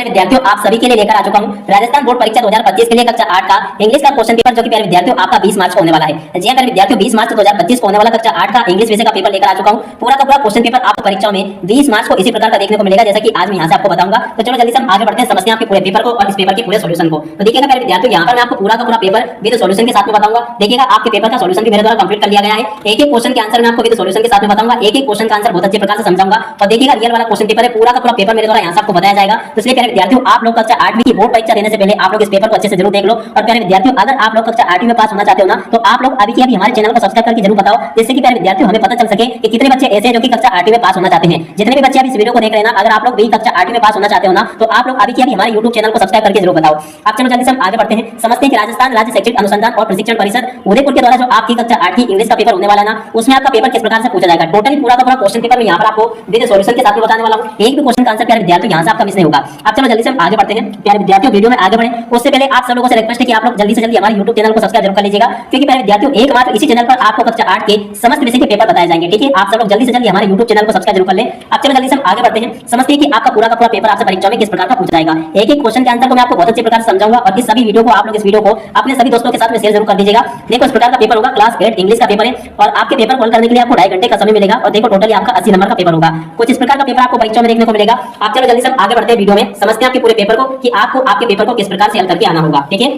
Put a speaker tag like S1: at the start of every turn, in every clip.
S1: प्यारे विद्यार्थियों, आप सभी के लिए लेकर आ चुका हूं राजस्थान बोर्ड परीक्षा 2025 के लिए कक्षा 8 का इंग्लिश का क्वेश्चन पेपर, जो कि प्यारे विद्यार्थियों आपका 20 मार्च को होने वाला है। जी हां प्यारे विद्यार्थियों, 20 मार्च 2025 को होने वाला कक्षा 8 का इंग्लिश विषय का पेपर लेकर आ चुका हूं। पूरा का पूरा क्वेश्चन पेपर आपको परीक्षा में 20 मार्च को इसी प्रकार का देखने को मिलेगा, जैसा कि आज मैं यहां से आपको बताऊंगा। तो चलो जल्दी से हम आगे बढ़ते हैं, समझते हैं आपके पूरे पेपर को और इस पेपर के पूरे सॉल्यूशन को। तो देखिएगा प्यारे विद्यार्थियों, यहां पर मैं आपको पूरा का पूरा पेपर विद सॉल्यूशन के साथ में बताऊंगा। देखिएगा आपके पेपर का सॉल्यूशन भी मेरे द्वारा कंप्लीट कर लिया गया है। एक एक क्वेश्चन के आंसर मैं आपको विद सॉल्यूशन के साथ में बताऊंगा, एक एक क्वेश्चन का आंसर बहुत अच्छे प्रकार से समझाऊंगा। और देखिएगा रियल वाला क्वेश्चन पेपर है, पूरा का पूरा पेपर मेरे द्वारा यहां से आपको बताया जाएगा। तो इसलिए प्यारे विद्यार्थियों, आप लोग कक्षा 8वीं की बोर्ड परीक्षा देने से पहले आप लोग इस पेपर को अच्छे से जरूर देख लो। और प्यारे विद्यार्थियों, अगर आप लोग कक्षा 8वीं में पास होना चाहते हो ना, तो आप लोग अभी हमारे चैनल को सब्सक्राइब करके जरूर बताओ, जिससे कि प्यारे विद्यार्थियों हमें पता चल सके कि कितने बच्चे ऐसे हैं जो कि कक्षा 8वीं में पास होना चाहते हैं। जितने भी बच्चे अभी इस वीडियो को देख रहे हैं ना, अगर आप लोग भी कक्षा 8वीं में पास होना चाहते हो ना, तो आप लोग अभी हमारे YouTube चैनल को सब्सक्राइब करके जरूर बताओ। आप चलो जल्दी से हम आगे बढ़ते हैं, समझते हैं कि राजस्थान राज्य शैक्षिक अनुसंधान और प्रशिक्षण परिषद उदयपुर के द्वारा जो आपकी कक्षा 8 की इंग्लिश का पेपर होने वाला है ना, उसमें आपका पेपर किस प्रकार से पूछा जाएगा। टोटली पूरा का पूरा क्वेश्चन पेपर मैं यहाँ पर आपको विद सॉल्यूशन के साथ में बताने वाला हूँ। एक भी क्वेश्चन का आंसर प्यारे विद्यार्थियों यहाँ से आपका मिस नहीं होगा। आप चलो जल्दी से हम आगे बढ़ते हैं। प्यारे विद्यार्थियों, वीडियो में आगे बढ़े उससे पहले आप सब लोगों से रिक्वेस्ट है कि आप लोग जल्दी से जल्दी हमारे YouTube चैनल को सब्सक्राइब जरूर कर लीजिएगा, क्योंकि प्यारे विद्यार्थियों एकमात्र इसी चैनल पर आपको कक्षा 8 के समस्त विषय के पेपर बताए जाएंगे। ठीक है, आप सब लोग जल्दी से जल्दी हमारे YouTube चैनल को सब्सक्राइब जरूर कर लें। अब चलो जल्दी से हम आगे बढ़ते हैं, समझते हैं कि आपका पूरा का पूरा पेपर आपसे परीक्षा में किस प्रकार का पूछा जाएगा। एक एक क्वेश्चन के आंसर को मैं आपको बहुत अच्छे प्रकार से समझाऊंगा और इस सभी वीडियो को आप लोग इस वीडियो को अपने सभी दोस्तों के साथ में शेयर जरूर कर दीजिएगा। देखो इस प्रकार का पेपर होगा, क्लास 8 इंग्लिश का पेपर है और आपके पेपर कॉल करने के लिए आपको 2.5 घंटे का समय मिलेगा। और देखो टोटली आपका 80 नंबर का पेपर होगा। कुछ इस प्रकार का पेपर आपको परीक्षा में देखने को मिलेगा। आप चलो जल्दी से आगे बढ़ते हैं वीडियो में, समझते हैं आपके पूरे पेपर को कि आपको आपके पेपर को किस प्रकार से हल करके आना होगा। ठीक है,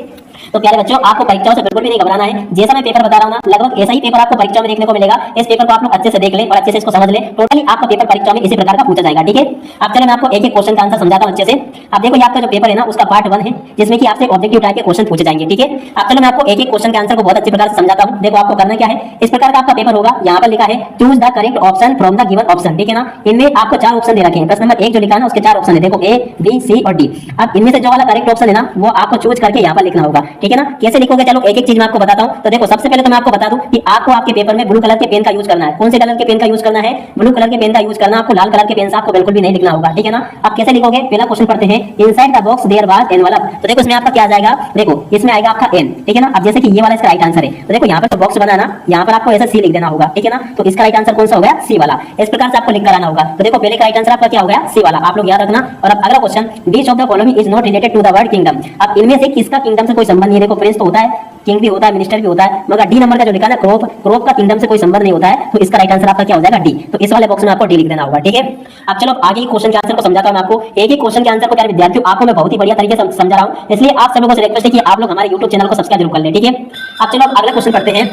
S1: तो प्यारे बच्चों, आपको परीक्षाओं से बिल्कुल भी नहीं घबराना है। जैसा मैं पेपर बता रहा हूं ना, लगभग ऐसा ही पेपर आपको परीक्षा में देखने को मिलेगा। इस पेपर को आप लोग अच्छे से देख लें और अच्छे से इसको समझ लें। टोटली आपका पेपर परीक्षा में इसी प्रकार का पूछा जाएगा। ठीक है, अब चलो मैं आपको एक एक क्वेश्चन का आंसर समझाता हूं अच्छे से। अब देखो ये आपका जो पेपर है ना, उसका पार्ट 1 है, जिसमें कि आपसे ऑब्जेक्टिव टाइप के क्वेश्चन पूछे जाएंगे। ठीक है, अब चलो मैं आपको एक एक क्वेश्चन के आंसर को बहुत अच्छे प्रकार से समझाता हूं। देखो आपको करना क्या है, इस प्रकार का आपका पेपर होगा। यहाँ पर लिखा है choose the correct option from the given option. ठीक है ना, इनमें आपको 4 ऑप्शन दे रखे हैं। प्रश्न नंबर 1 जो लिखा है ना, उसके 4 ऑप्शन है। देखो A, B, C और D। अब इनमें से जो वाला करेक्ट ऑप्शन है ना, वो आपको चूज करके यहाँ पर लिखना होगा। ठीक है ना, कैसे लिखोगे, चलो एक एक चीज मैं आपको बताता हूं। तो देखो सबसे पहले तो मैं आपको बता दूं कि आपको आपके पेपर में ब्लू कलर के पेन का यूज करना है। कौन से कलर के पेन का यूज करना है? ब्लू कलर के पेन का यूज करना। आपको लाल कलर के पेन से आपको बिल्कुल भी नहीं लिखना होगा। ठीक है ना, अब कैसे लिखोगे, पहला क्वेश्चन पढ़ते हैं। Inside the box there was envelope. तो देखो इसमें आपका क्या आ जाएगा, देखो इसमें आएगा आपका एन। ठीक है ना, अब जैसे कि ये वाला इसका राइट आंसर है, तो देखो यहाँ पर तो बॉक्स बना ना, यहाँ पर आपको ऐसा सी लिख देना होगा। ठीक है ना, तो इसका राइट आंसर कौन सा हो गया, सी वाला। इस प्रकार से आपको लिख कर आना होगा। तो देखो पहले का राइट आंसर आपका क्या हो गया, सी वाला, आप लोग याद रखना। और अब अगला question, which of the following is not related to the word kingdom. अब इनमें से किसका किंगडम से कोई संबंध नहीं है। देखो प्रिंस तो होता है, किंग भी होता है, मिनिस्टर भी होता है, मगर डी नंबर का जो लिखा है ना, क्रॉप का किंगडम से कोई संबंध नहीं होता है। तो इसका राइट आंसर आपका क्या हो जाएगा, डी। तो इस वाले बॉक्स में आपको डी लिख देना होगा। ठीक है, अब चलो आगे के क्वेश्चन के आंसर को समझाता हूं मैं आपको। एक एक क्वेश्चन के आंसर को प्यारे विद्यार्थियों आपको मैं बहुत ही बढ़िया तरीके से समझा रहा हूं, इसलिए आप सब लोगों से रिक्वेस्ट है कि आप लोग हमारे YouTube चैनल को सब्सक्राइब जरूर कर लें। ठीक है, अब चलो अगला क्वेश्चन पढ़ते हैं।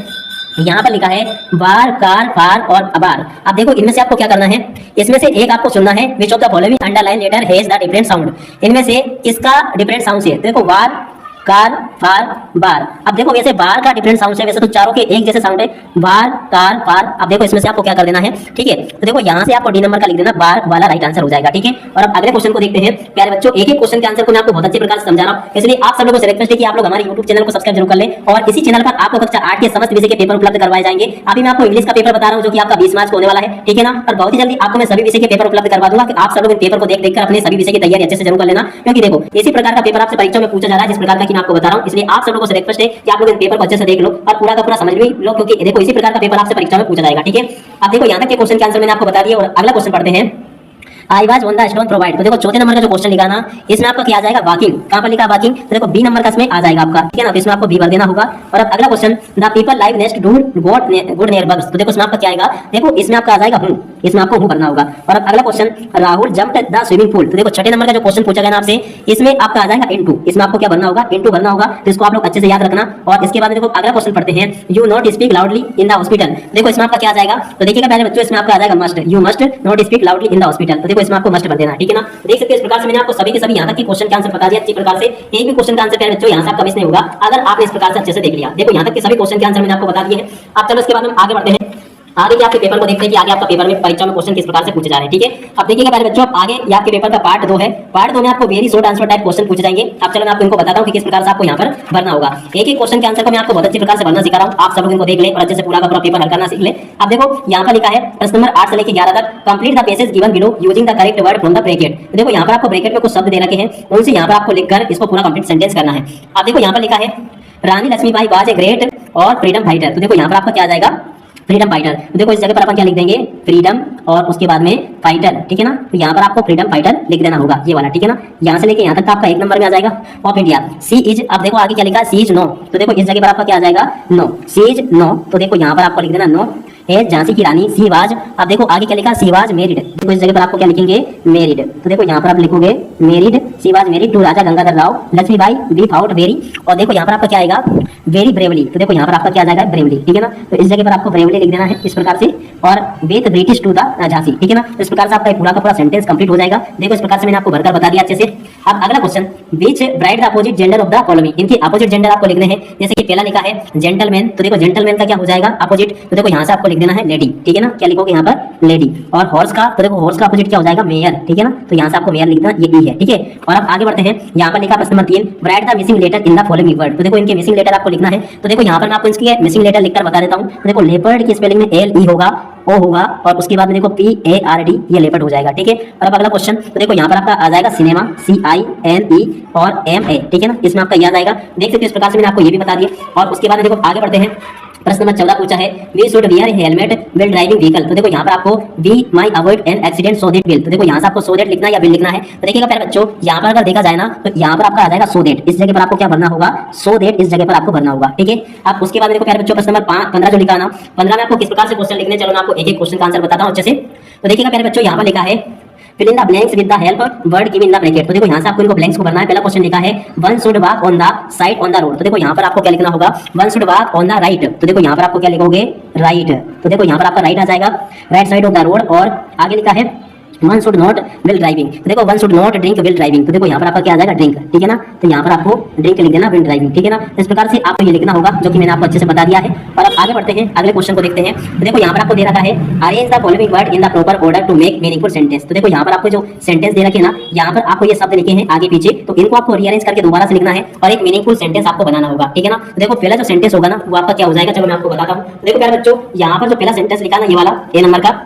S1: यहाँ पर लिखा है बार, कार, फार और अबार। अब देखो इनमें से आपको क्या करना है, इसमें से एक आपको चुनना है। Which of the following underline letter has the different sound. इनमें से किसका डिफरेंट साउंड है। देखो वार, कार, फार, बार। अब देखो वैसे बार का डिफरेंट साउंड है, वैसे तो चारों के एक जैसे साउंड है, बार, कार, फार। अब देखो इसमें से आपको क्या कर देना है। ठीक है, तो देखो यहाँ से आपको डी नंबर का लिख देना, बार वाला राइट आंसर हो जाएगा। ठीक है, और अब अगले क्वेश्चन को देखते हैं। प्यारे बच्चों, एक एक क्वेश्चन के आंसर को मैं आपको बहुत अच्छे प्रकार से समझा रहा हूँ, इसलिए आप सब लोगों से रिक्वेस्ट है कि आप लोग हमारे YouTube चैनल को सब्सक्राइब जरूर कर लें। और इसी चैनल पर आपको कक्षा 8 के समस्त विषय के पेपर उपलब्ध करवाए जाएंगे। अभी मैं आपको इंग्लिश का पेपर बता रहा हूँ, जो कि आपका 20 मार्च को होने वाला है। ठीक है ना, और बहुत ही जल्दी आपको मैं सभी विषय के पेपर उपलब्ध करवा दूंगा कि आप सब लोग इन पेपर को देख कर अपने सभी विषय की तैयारी अच्छे से जरूर कर लेना, क्योंकि देखो इसी प्रकार का पेपर आपसे परीक्षा में पूछा जा रहा है, जिस प्रकार का कि मैं आपको बता रहा हूँ। इसलिए आप सब लोगों से रिक्वेस्ट है कि आप लोग इन पेपर को अच्छे से देख लो और पूरा का पूरा समझ भी लो, क्योंकि देखो इसी प्रकार का पेपर आपसे परीक्षा में पूछा जाएगा। ठीक है, अब देखो यहाँ तक के क्वेश्चन के आंसर मैंने आपको बता दिया और अगला क्वेश्चन पढ़ते हैं। I was on the stone provide. तो देखो चौथे नंबर का जो क्वेश्चन लिखा ना, इसमें आपका क्या आ जाएगा, वॉकिंग। कहां पर लिखा वॉकिंग, तो देखो बी नंबर का इसमें आ जाएगा आपका। ठीक है ना, तो इसमें आपको बी भर देना होगा। और अब अगला question, the people live nest do got good near bugs. तो देखो इसमें आपका क्या आएगा, देखो इसमें आपका आ जाएगा हूं, इसमें आपको हूं भरना होगा। और अब अगला question, Rahul jumped the swimming pool. तो देखो छठे नंबर का जो क्वेश्चन पूछा गया ना आपसे, इसमें आपका आ जाएगा इनटू। इसमें आपको क्या भरना होगा, इनटू भरना होगा। तो इसको आप लोग अच्छे से याद रखना। और इसके बाद देखो अगला क्वेश्चन पढ़ते हैं। You not speak loudly in the hospital. देखो इसमें आपका क्या आ जाएगा, तो देखिएगा पहले बच्चों, इसमें आपका आ जाएगा must. You must not speak loudly in the hospital. तो देखो इसमें आपको मस्ट भर देना। ठीक है ना, देख सकते हैं इस प्रकार से मैंने आपको सभी के सभी यहाँ तक के क्वेश्चन के आंसर बता दिया अच्छी प्रकार से। एक भी क्वेश्चन का आंसर प्यारे बच्चों यहाँ से आपका मिस नहीं होगा, अगर आपने इस प्रकार से अच्छे से देख लिया। देखो यहाँ तक के सभी क्वेश्चन के आंसर मैंने आपको बता दिए हैं। अब चलो इसके बाद हम आगे बढ़ते हैं। आगे के आपके पेपर को देखते हैं कि आगे आपका पेपर में परीक्षा में क्वेश्चन किस प्रकार से पूछे जा रहे हैं। ठीक है, अब देखिएगा पहले बच्चों, आगे ये आपके पेपर का पार्ट 2 है। पार्ट 2 में आपको very short answer type question पूछे जाएंगे। अब चलो मैं आपको इनको बताता हूं कि किस प्रकार से आपको यहां पर भरना होगा। एक एक क्वेश्चन के आंसर को मैं आपको बहुत अच्छी प्रकार से भरना सिखा रहा हूं, आप सब लोग इनको देख लें और अच्छे से पूरा का पूरा पेपर हल करना सीख लें। अब देखो यहां पर लिखा है प्रश्न नंबर 8 से लेकर 11 तक, complete the passage given below using the correct word from the bracket. देखो यहां पर आपको ब्रैकेट में कुछ शब्द दे रखे हैं, उनसे यहां पर आपको लिखकर इसको पूरा कंप्लीट सेंटेंस करना है। अब देखो यहां पर लिखा है रानी लक्ष्मीबाई वाज ए ग्रेट और फ्रीडम फाइटर। तो देखो यहां पर आपका क्या आ जाएगा, फ्रीडम फाइटर। तो देखो इस जगह पर अपन क्या लिख देंगे, फ्रीडम और उसके बाद में फाइटर, ठीक है ना। तो यहाँ पर आपको फ्रीडम फाइटर लिख देना होगा, ये वाला, ठीक है ना। यहाँ से लेके यहाँ तक आपका 1 नंबर में आ जाएगा। ऑफ इंडिया, सी इज, अब देखो आगे क्या लिखा है, सी इज नो। तो देखो इस जगह पर आपका क्या आ जाएगा, नो, सी इज नो। तो देखो यहाँ पर आपको लिख देना नो है झांसी की रानी सी वाज। अब देखो आगे क्या लिखा, सी वाज मैरिड। देखो इस जगह पर आपको क्या लिखेंगे, मैरिड। तो देखो यहाँ पर आप लिखोगे married, she was married to Raja Gangadhar Rao Lakshmibai without worry. और देखो यहाँ पर आपका क्या आएगा, वेरी ब्रेवली। तो देखो यहाँ पर आपका क्या आ जाएगा, ब्रेवली, ठीक है ना। तो इस जगह पर आपको ब्रेवली लिख देना है इस प्रकार से, और with British to the Jhansi, ठीक है ना। तो इस प्रकार से आपका पूरा का पूरा सेंटेंस कंप्लीट हो जाएगा। देखो इस प्रकार से मैंने आपको भरकर बता दिया अच्छे से। अब अगला question, which bright the opposite gender of the following. इनके अपोजिट जेंडर आपको लिखने हैं। जैसे कि पहला लिखा है जेंटलमैन, तो देखो जेंटलमैन का क्या हो जाएगा, अपोजिट। तो देखो यहाँ से आपको लिख देना है लेडी, ठीक है ना। क्या लिखोगे यहाँ पर, लेडी। और हॉर्स का, तो देखो हॉर्स का अपोजिट क्या हो जाएगा, मेयर, ठीक है ना। तो यहाँ से आपको मेयर लिखना, ये ई है, ठीक है। और अब आगे बढ़ते हैं, यहाँ पर लिखा प्रश्न number 3, write the missing letter in the following word. तो देखो इनके मिसिंग लेटर आपको लिखना है। तो देखो यहाँ पर मैं आपको इसकी मिसिंग लेटर लिखकर बता देता हूँ। तो देखो लेपर्ड की स्पेलिंग में एल ई होगा, ओ होगा, और उसके बाद में देखो पी ए आर डी, ये लेपर्ड हो जाएगा, ठीक है। और अब अगला क्वेश्चन, तो देखो यहाँ पर आपका आ जाएगा cinema, C I N E और एम ए, ठीक है ना। इसमें आपका याद आएगा, देख सकते हो। इस प्रकार से मैंने आपको ये भी बता दिया। और उसके बाद देखो आगे बढ़ते हैं, प्रश्न नंबर 14 पूछा है, we should wear helmet while driving vehicle. तो देखो यहाँ पर आपको we may avoid an accident so that will. तो देखो यहाँ से आपको सो दैट लिखना है या विल लिखना है। तो देखिएगा प्यारे बच्चों, यहाँ पर अगर देखा जाए ना, तो यहाँ पर आपका आ जाएगा सो दैट। इस जगह पर आपको क्या भरना होगा, सो दैट, इस जगह पर आपको भरना होगा, ठीक है। अब उसके बाद देखो प्यारे बच्चों, प्रश्न नंबर 15 जो लिखा ना, 15 में आपको किस प्रकार से क्वेश्चन लिखने, चलो मैं आपको एक एक क्वेश्चन का आंसर बताता हूँ अच्छे से। तो देखिएगा प्यारे बच्चों, यहाँ पर लिखा है fill in the blanks with the help word given in the bracket। तो देखो यहाँ से आपको इनको ब्लैंक्स को भरना है। पहला क्वेश्चन लिखा है one should walk on the side on the road. तो देखो यहाँ पर आपको क्या लिखना होगा, one should walk on the right. तो देखो यहाँ पर आपको क्या लिखोगे, राइट। तो देखो यहाँ पर आपका राइट आ जाएगा, right side of the road. और आगे लिखा है one should not will driving. तो देखो one should not drink will driving. तो देखो यहाँ पर आपका क्या आ जाएगा, ड्रिंक, ठीक है ना। तो यहाँ पर आपको ड्रिंक लिख देना, विल ड्राइविंग, ठीक है ना। इस प्रकार से आपको ये लिखना होगा, जो कि मैंने आपको अच्छे से बता दिया है। और अब आगे बढ़ते हैं, अगले क्वेश्चन को देखते हैं। तो देखो यहाँ पर आपको दे रखा है, arrange the following word in the proper order to make meaningful sentence. तो देखो यहाँ पर आपको जो सेंटेंस दे रखे हैं ना, यहाँ पर आपको ये शब्द लिखे हैं आगे पीछे, तो इनको आपको रीअरेंज करके दोबारा से लिखना है और एक मीनिंगफुल सेंटेंस आपको बनाना होगा, ठीक है ना। तो देखो पहला जो सेंटेंस होगा ना, वो आपका क्या हो जाएगा, चलो मैं आपको बताता हूँ। देखो प्यारे बच्चों, यहाँ पर जो पहला सेंटेंस लिखा ना, ये वाला ए नंबर का,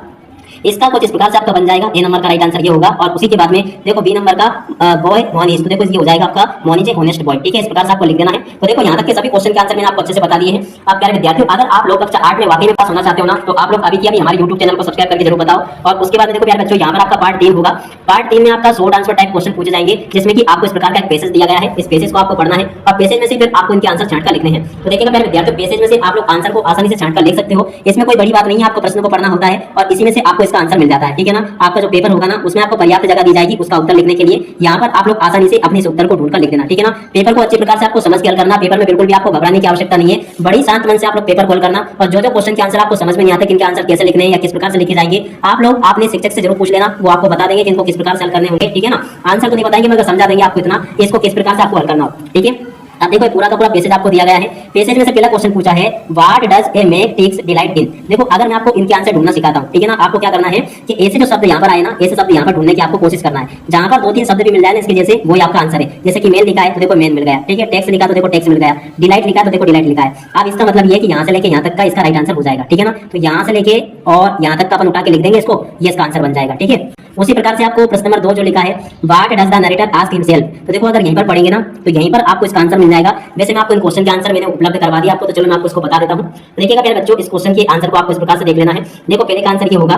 S1: इसका कुछ इस प्रकार से आपका बन जाएगा। ए नंबर का राइट आंसर ये होगा। और उसी के बाद में देखो बी नंबर का बॉय मॉनीज। तो देखो ये हो जाएगा आपका मॉनीज ए होनेस्ट बॉय, ठीक है। इस प्रकार से आपको लिख देना है। तो देखो यहाँ तक के सभी क्वेश्चन के आंसर मैंने आपको अच्छे से बता दिए हैं। आप प्यारे विद्यार्थियों, अगर आप लोग कक्षा 8 में वाकई में पास होना चाहते हो ना, तो आप लोग अभी की हमारे यूट्यूब चैनल को सब्सक्राइब करके जरूर बताओ। और उसके बाद देखो प्यारे बच्चों, यहाँ पर आपका पार्ट 3 होगा। पार्ट 3 में आपका शॉर्ट आंसर टाइप क्वेश्चन पूछे जाएंगे, जिसमें कि आपको इस प्रकार का एक पैसेज दिया गया है। इस पैसेज को आपको पढ़ना है और पैसेज में से फिर आपको इनके आंसर छांट कर लिखने हैं। तो देखिएगा प्यारे विद्यार्थियों, पैसेज में से आप लोग आंसर को आसानी से छांट कर लिख सकते हो। इसमें कोई बड़ी बात नहीं है, आपको प्रश्न को पढ़ना होता है और इसी में से आपको इसका आंसर मिल जाता है, ठीक है ना। आपका जो पेपर होगा ना, उसमें आपको पर्याप्त जगह दी जाएगी उसका उत्तर लिखने के लिए। यहाँ पर आप लोग आसानी से अपने उत्तर को ढूंढकर लिख देना, ठीक है ना। पेपर को अच्छी प्रकार से आपको समझ के हल करना। पेपर में बिल्कुल भी आपको घबराने की आवश्यकता नहीं है। बड़ी शांत मन से आप लोग पेपर खोल करना, और जो जो क्वेश्चन के आंसर आपको समझ में नहीं आते, किनके आंसर कैसे लिखने हैं या किस प्रकार से लिखे जाएंगे, आप लोग अपने शिक्षक से जरूर पूछ लेना। वो आपको बता देंगे कि इनको किस प्रकार से हल करने होंगे, ठीक है ना। आंसर तो नहीं बताएंगे मगर समझा देंगे आपको इतना, इसको किस प्रकार से आपको हल करना हो, ठीक है। अब देखो पूरा का पूरा पैसेज आपको दिया गया है। पैसेज में से पहला क्वेश्चन पूछा है, what does a make takes delight in. देखो अगर मैं आपको इनके आंसर ढूंढना सिखाता हूं, ठीक है ना, आपको क्या करना है कि ऐसे जो शब्द यहाँ पर आए ना, ऐसे शब्द यहाँ पर ढूंढने की आपको कोशिश करना है। जहां पर 2-3 शब्द भी मिल जाए ना इसके जैसे, वो आपका आंसर है। जैसे कि मेल लिखा है तो देखो मेन मिल गया, ठीक है। टेक्स लिखा तो देखो टेक्स मिल गया, डिलाइट लिखा तो देखो डिलाइट लिखा है। अब इसका मतलब ये है कि यहाँ से लेके यहाँ तक का इसका राइट आंसर हो जाएगा, ठीक है ना। तो यहाँ से लेके और यहाँ तक का अपन उठा के लिख देंगे इसको, ये इसका आंसर बन जाएगा, ठीक है। उसी प्रकार से आपको प्रश्न नंबर 2 जो लिखा है, what does the narrator ask himself. तो देखो अगर यहीं पर पढ़ेंगे ना, तो यहीं पर आपको इसका आंसर मिल जाएगा। वैसे मैं आपको इन क्वेश्चन के आंसर मैंने उपलब्ध करवा दिया आपको, तो चलो मैं आपको इसको बता देता हूँ। देखिएगा प्यारे बच्चों, इस क्वेश्चन के आंसर को आपको इस प्रकार से देख लेना है। देखो पहले का आंसर ये होगा,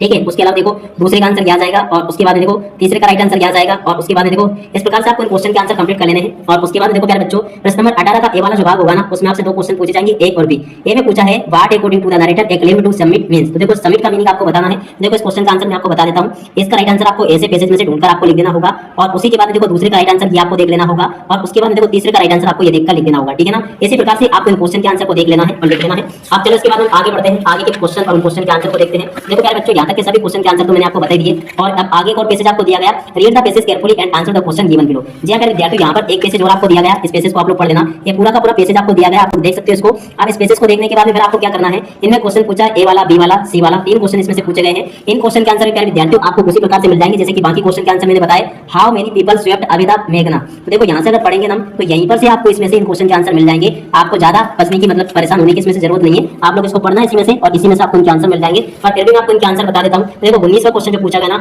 S1: ठीक है। उसके अलावा देखो दूसरे का आंसर क्या जाएगा, और उसके बाद देखो तीसरे का राइट आंसर क्या जाएगा, और उसके बाद देखो इस प्रकार से आपको क्वेश्चन के आंसर कंप्लीट कर लेने हैं। और उसके बाद देखो प्यारे बच्चों, प्रश्न नंबर 18 का ए वाला जो भाग होगा ना, उसमें आपसे 2 क्वेश्चन पूछे जाएंगे, ए और बी। ए में पूछा है, what according to the narrator a claim to submit means. तो देखो सबमिट का मीनिंग आपको बताना है। देखो इस क्वेश्चन का आंसर मैं आपको बता देता हूँ। इसका राइट आंसर आपको ऐसे पैसेज में से ढूंढकर आपको लिख देना होगा। और उसी के बाद देखो दूसरे का राइट आंसर ये आपको देख लेना होगा, और उसके बाद देखो तीसरे का राइट आंसर आपको ये देखकर लिख देना होगा, ठीक है ना। इसी प्रकार से आपको इन क्वेश्चन के आंसर को देख लेना है और लिख लेना है। अब चलो इसके बाद हम आगे बढ़ते हैं, आगे के क्वेश्चन और उन क्वेश्चन के आंसर को देखते हैं। देखो प्यारे बच्चों, यहाँ तक के सभी क्वेश्चन के आंसर तो मैंने आपको बता दिए, और अब आगे और पैसेज आपको दिया गया, read the passage carefully and answer the question given below. जी अगर विद्यार्थी यहाँ पर एक पैसेज और आपको दिया गया, इस पैसेज को आप लोग पढ़ लेना। ये पूरा का पूरा पैसेज आपको दिया गया, आप देख सकते हो इसको। अब इस पैसेज को देखने के बाद फिर आपको क्या करना है, इनमें क्वेश्चन पूछा ए वाला, बी वाला, सी वाला, 3 क्वेश्चन इसमें से पूछे गए हैं। इन क्वेश्चन के आंसर प्यारे विद्यार्थियों आपको उसी प्रकार से मिल जाएंगे जैसे कि बाकी क्वेश्चन के आंसर मैंने बताए। How many people swept away the मेघना। तो देखो यहाँ से अगर पढ़ेंगे ना, तो यहीं पर से आपको इसमें से इन क्वेश्चन के आंसर मिल जाएंगे। आपको ज्यादा फंसने की मतलब परेशान होने की इसमें से जरूरत नहीं है। आप लोग इसको पढ़ना है इसी में से, और इसी में से आपको इनके आंसर मिल जाएंगे। और फिर भी मैं आपको इनके आंसर बता देता हूँ। देखो 19वां क्वेश्चन जो पूछा गया ना,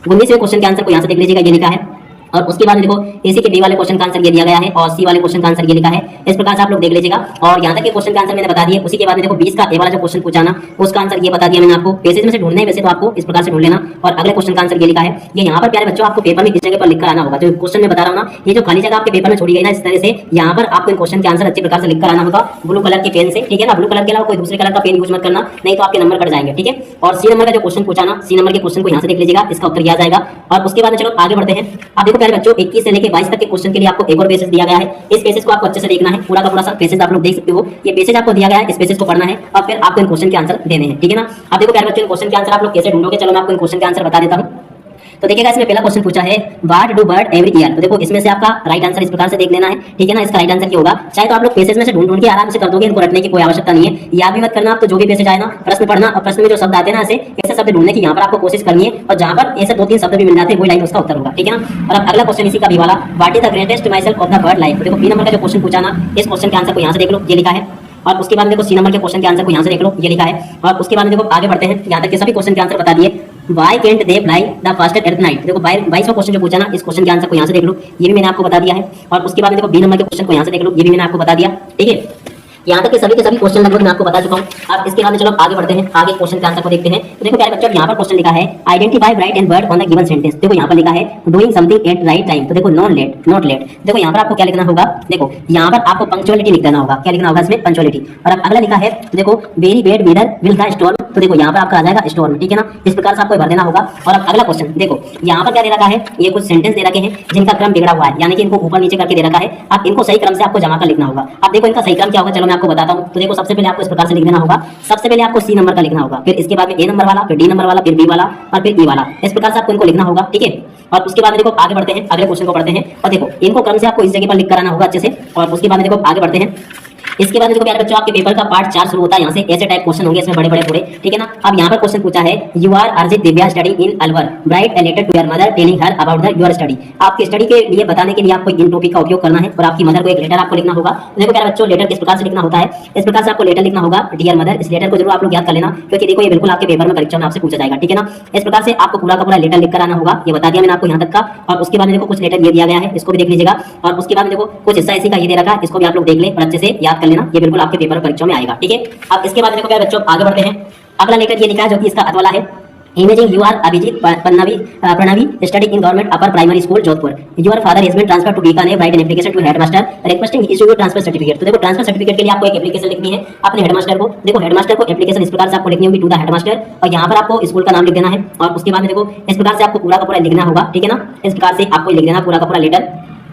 S1: 19वें क्वेश्चन के आंसर को यहाँ से देख लीजिएगा, ये लिखा है और उसके बाद देखो इसी के बी वाले क्वेश्चन का आंसर ये दिया गया है और सी वाले क्वेश्चन का आंसर ये लिखा है। इस प्रकार से आप लोग देख लीजिएगा। और यहाँ तक के क्वेश्चन का आंसर मैंने बता दिया। उसी के बाद में देखो 20 का ए वाला जो क्वेश्चन पूछा ना, उसका आंसर ये बता दिया मैंने आपको। पेजेस में से ढूंढने वैसे तो आपको इस प्रकार से ढूंढ लेना। और अगले क्वेश्चन का आंसर ये लिखा है। ये यहाँ पर प्यारे बच्चों आपको पेपर में इस जगह पर लिख कर आना होगा। जो क्वेश्चन में बता रहा हूँ ना, ये जो खाली जगह आपके पेपर में छोड़ी गई ना, इस तरह से यहाँ पर आपको इन क्वेश्चन के आंसर अच्छे प्रकार से लिख कर आना होगा ब्लू कलर के पेन से, ठीक है ना। ब्लू कलर के अलावा कोई दूसरे कलर का पेन यूज मत करना, नहीं तो आपके नंबर कट जाएंगे, ठीक है। और सी नंबर का जो क्वेश्चन पूछा ना, सी नंबर के क्वेश्चन को यहाँ से देख लीजिएगा, इसका उत्तर किया जाएगा। और उसके बाद चलो आगे बढ़ते हैं। आप देखो प्यारे बच्चों 21 से लेकर 22 तक के क्वेश्चन के लिए आपको एक और पेसेज दिया गया है। इस पेसेज को आपको अच्छे से देखना है, पूरा का पूरा सा पेसेज आप लोग देख सकते हो। ये पेसेज आपको दिया गया है, इस पेसेज को पढ़ना है और फिर आपको इन क्वेश्चन के आंसर देने हैं, ठीक है ना। आप देखो प्यारे बच्चों इन क्वेश्चन के आंसर आप लोग कैसे ढूंढोगे, चलो मैं आपको इन क्वेश्चन के आंसर बता देता हूँ। तो देखिएगा इसमें पहला क्वेश्चन पूछा है what do bird every year. तो देखो इसमें से आपका राइट आंसर इस प्रकार से देख लेना है, ठीक है ना। इसका राइट आंसर क्या होगा, चाहे तो आप लोग पेसेज में से ढूंढ ढूंढ के आराम से कर दोगे, इनको रटने की कोई आवश्यकता नहीं है। याद भी मत करना, आप तो जो भी पेसेज आए ना प्रश्न पढ़ना और प्रश्न में जो शब्द आते हैं ना, ऐसे शब्द ढूंढने की यहाँ पर आपको कोशिश करनी है। और जहाँ पर ऐसे 2-3 शब्द भी मिल जाते हैं, वही लाइन उसका उत्तर होगा, ठीक है ना। और अब अगला क्वेश्चन इसी का भी वाला, what is the greatest milestone of the bird life. देखो बी नंबर का जो क्वेश्चन पूछा ना, इस क्वेश्चन के आंसर को यहाँ से देख लो, ये लिखा है। और उसके बाद देखो सी नंबर के क्वेश्चन के आंसर को यहाँ से देख लो, ये लिखा है। और उसके बाद देखो आगे बढ़ते हैं, यहाँ तक के सभी क्वेश्चन के आंसर बता दिए। Why can't they fly the fastest at night। देखो 22वां क्वेश्चन जो पूछा ना, इस क्वेश्चन के आंसर को यहाँ से देख लो, ये भी मैंने आपको बता दिया है। और उसके बाद देखो बी नंबर के क्वेश्चन को यहाँ से देख लो, ये भी मैंने आपको बता दिया, ठीक है। यहाँ तक के सभी क्वेश्चन लगभग मैं आपको बता चुका हूँ। अब इसके बाद में चलो आगे बढ़ते हैं, आगे क्वेश्चन के आंसर को देखते हैं। तो देखो प्यारे बच्चों यहाँ पर क्वेश्चन लिखा है identify bright and bird on the given sentence. देखो यहाँ पर लिखा है doing something at right time. तो देखो नॉट लेट। देखो यहाँ पर आपको क्या लिखना होगा, देखो यहाँ पर आपको पंक्चुअलिटी लिख देना होगा। क्या लिखना होगा इसमें, पंक्चुअलिटी। और अब अगला लिखा है देखो very bad weather will the storm. तो देखो यहाँ पर आपका आ जाएगा स्टॉर्म, ठीक है ना। इस प्रकार से आपको भर देना होगा। और अब अगला क्वेश्चन देखो यहाँ पर क्या दे रखा है, ये कुछ सेंटेंस दे रखे हैं जिनका क्रम बिगड़ा हुआ है, यानी कि इनको ऊपर नीचे करके दे रखा है। आप इनको सही क्रम से आपको जमा कर लिखना होगा। अब देखो इनका सही क्रम क्या होगा, चलो मैं आपको बताता हूँ। तो देखो सबसे पहले आपको इस प्रकार से लिख देना होगा, सबसे पहले आपको सी नंबर का लिखना होगा, फिर इसके बाद में ए नंबर वाला, फिर डी नंबर वाला, फिर बी वाला और फिर ई वाला। इस प्रकार से आपको इनको लिखना होगा, ठीक है। और उसके बाद देखो आगे बढ़ते हैं, अगले क्वेश्चन को पढ़ते हैं। और देखो इनको क्रम से आपको इस जगह पर लिख कर आना होगा अच्छे से। और उसके बाद देखो आगे बढ़ते हैं। इसके बाद देखो प्यारे बच्चों आपके पेपर का पार्ट 4 शुरू होता है। यहाँ से ऐसे टाइप क्वेश्चन होंगे, इसमें बड़े बड़े पूरे, ठीक है ना। अब यहाँ पर क्वेश्चन पूछा है you are Arjit Divya study in Alwar, write a letter to your mother telling her about the your study. आपकी स्टडी के लिए बताने के लिए आपको इन टॉपिक का उपयोग करना है और आपकी मदर को एक लेटर आपको लिखना होगा। देखो प्यारे बच्चों लेटर किस प्रकार से लिखना होता है, इस प्रकार से आपको लेटर लिखना होगा डियर मदर। इस लेटर को जरूर आप लोग याद कर लेना, क्योंकि देखो ये बिल्कुल आपके पेपर में परीक्षा में आपसे पूछा जाएगा, ठीक है ना। इस प्रकार से आपको पूरा का पूरा लेटर लिख कर आना होगा, ये बता दिया मैंने आपको यहाँ तक का। और उसके बाद देखो कुछ लेटर ये दिया गया है, इसको भी देख लीजिएगा। और उसके बाद देखो कुछ हिस्सा इसी का ये दे रखा है, इसको भी आप लोग देख ले और अच्छे से याद कर लेना, ये बिल्कुल आपके पेपर परीक्षा में आएगा, ठीक है। अब इसके बाद देखो प्यारे बच्चों आगे बढ़ते हैं। अगला लेटर ये लिखा है जो कि इसका अर्थ वाला है imagine you are Abhijit Pranavi study in government upper primary school Jodhpur. Your father has been transferred to Bikaner, write an application to headmaster requesting issue your transfer certificate. तो देखो ट्रांसफर सर्टिफिकेट के लिए आपको एक एप्लीकेशन लिखनी है अपने हेडमास्टर को। देखो हेडमास्टर को एप्लीकेशन इस प्रकार से आपको लिखनी होगी टू द हेडमास्टर, और यहाँ पर आपको स्कूल का नाम लिख देना है। और उसके बाद देखो इस प्रकार से आपको पूरा का पूरा लिखना होगा, ठीक है ना। इस प्रकार से आपको लिख देना पूरा का पूरा लेटर,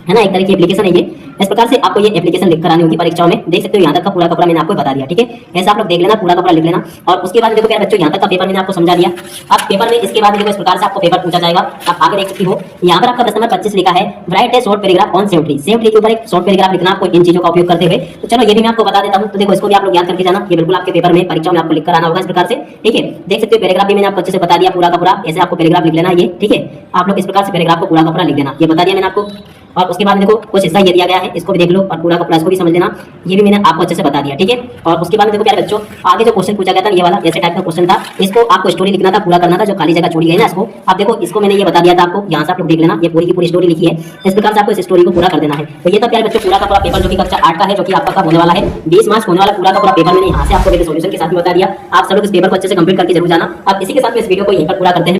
S1: है ना। एक तरह की एप्लीकेशन है ये। इस प्रकार से आपको ये एप्लीकेशन लिख कर आनी होगी परीक्षाओं में, देख सकते हो यहाँ तक का पूरा कपड़ा मैंने आपको बता दिया, ठीक है। ऐसा आप लोग देख लेना, पूरा कपड़ा लिख लेना। और उसके बाद देखो प्यारे बच्चों यहाँ तक का पेपर मैंने आपको समझा दिया। अब पेपर में इसके बाद देखो इस प्रकार से आपको पेपर पूछा जाएगा, आप आगे देख सकती हो। यहाँ पर आपका प्रश्न नंबर 25 लिखा है right A short paragraph on same tree. Same tree के ऊपर एक शॉर्ट पैराग्राफ लिखना आपको इन चीजों का उपयोग करते हुए। तो चलो ये भी मैं आपको बता देता हूँ। तो देखो इसको भी आप लोग याद करके जाना, ये बिल्कुल आपके पेपर में परीक्षा में आपको लिख कर आना होगा इस प्रकार से, ठीक है। देख सकते हो पैराग्राफ भी मैंने आपको अच्छे से बता दिया पूरा का पूरा, ऐसे आपको पैराग्राफ लिख लेना ये, ठीक है। आप लोग इस प्रकार से पैराग्राफ को पूरा का पूरा लिख देना, ये बता दिया मैंने आपको। और उसके बाद देखो कुछ हिस्सा ये दिया गया है, इसको भी देख लो और पूरा का पूरा इसको भी समझ लेना, ये भी मैंने आपको अच्छे से बता दिया, ठीक है। और उसके बाद देखो प्यारे बच्चों आगे जो क्वेश्चन पूछा गया था ये वाला ऐसे टाइप का क्वेश्चन था, इसको आपको स्टोरी लिखना था, पूरा करना था, जो खाली जगह छोड़ी गई ना इसको। आप देखो इसको मैंने ये बता दिया था आपको, यहाँ से आप लोग देख लेना, ये पूरी की पूरी स्टोरी लिखी है। इस प्रकार से आपको इस स्टोरी को पूरा कर देना है। तो ये था प्यारे बच्चों पूरा का पूरा पेपर जो कि कक्षा 8 का है, जो कि आपका कब होने वाला है 20 मार्च होने वाला पूरा का पूरा पेपर मैंने यहाँ से आपको मेरे सॉल्यूशन के साथ में बता दिया। आप सब लोग इस पेपर को अच्छे से कंप्लीट करके जरूर जाना। अब इसी के साथ में इस वीडियो को यहीं पर पूरा करते हैं।